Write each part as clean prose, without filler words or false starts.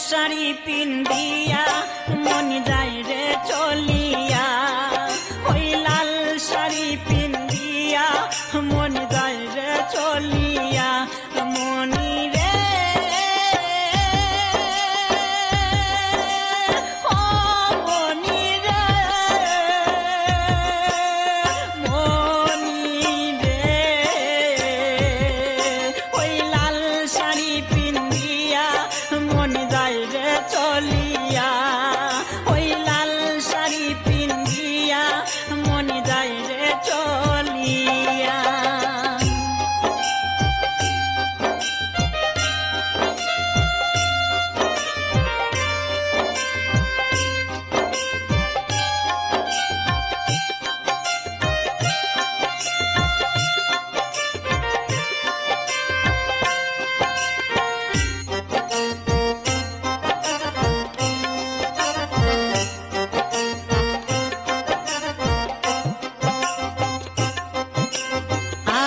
শাড়ি পিন্দিয়া মন যায় রে চলিয়া, ওই লাল শাড়ি পিন্দিয়া মন যায় রে চলিয়া। মনি রে ও মনি রে, মনি রে ওই লাল শাড়ি পিন্দিয়া মন যায় রে চলিয়া, ওই লাল শাড়ি পিন্দিয়া মন যায় রে চলিয়া।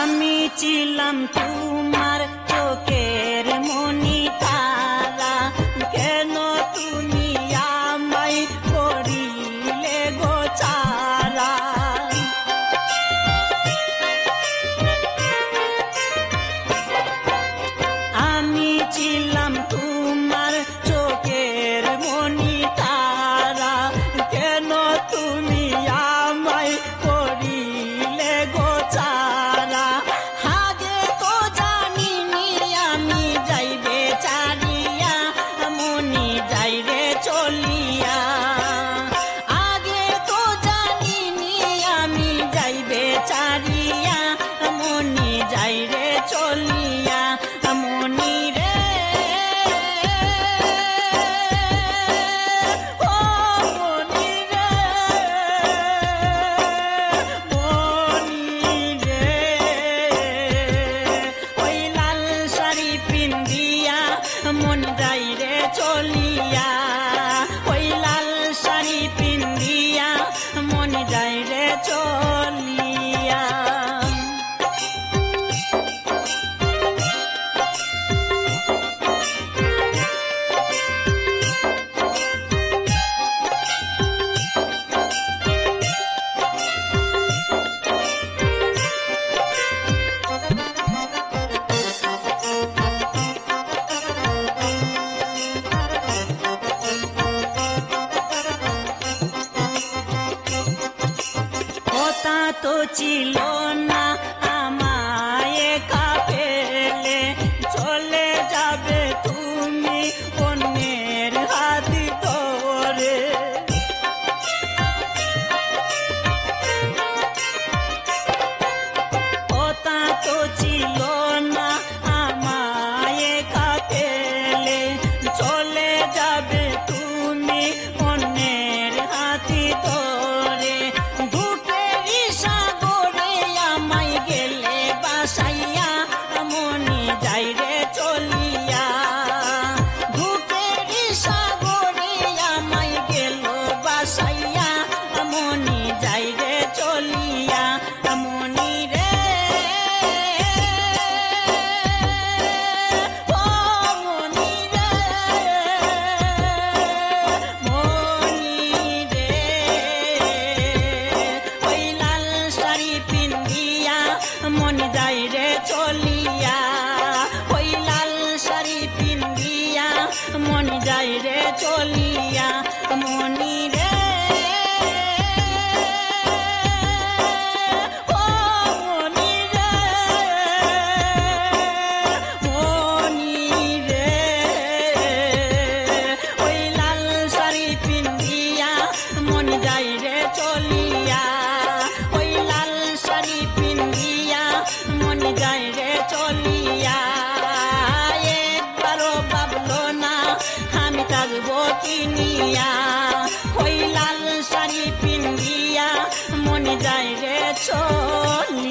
আমি ছিলাম তোমার চোখের মনি তারা, কেন তুমি আমায় করিলে গো চারা। আমি ছিলাম তোমার চোখের মনি তারা, কেন তুমি আমায় করিলে গো চারা। আগে তো জানিনি আমি যাইবে চারিয়া, মনি যাইরে চলিয়া। আগে তো জানিনি আমি যাইবে চারিয়া, মনি যাইরে চলিয়া। মনি রে ও মনি রে, মনি রে ওই লাল শাড়ি পিন্দিয়া মন যাইরে চলিয়া, ওই লাল শাড়ি পিন্দিয়া মন যাইরে চলিয়া। কথা তো ছিল না আমায় একা ফেলে, চলে যাবে তুমি অন্যের হাত ধরে। কথা তো ছিল না আমায় একা ফেলে, চলে যাবে তুমি অন্যের হাতি ধরে। দুঃখের সাগরে আমায় গেলে বাসাইয়া, মনি যাইরে চলিয়া। দুঃখের সাগরে আমায় গেল বাসাইয়া, মনি যাইরে চলিয়া। মনি রে ও মনি রে, মনি রে ওই লাল শাড়ি পিন্দিয়া মন যাইরে চলিয়া, ওই লাল শাড়ি পিন্দিয়া মন যাইরে চলিয়া। মনি রে ও মনি রে, মনি রে ওই লাল শাড়ি পিন্দিয়া মন যাইরে চলিয়া, ওই লাল শাড়ি পিন্দিয়া মন যাইরে চলিয়া। একবারও ভাবলো না আমি থাকবো কিনিয়া, ওই লাল শাড়ি পিন্দিয়া মন যাইরে চলিয়া।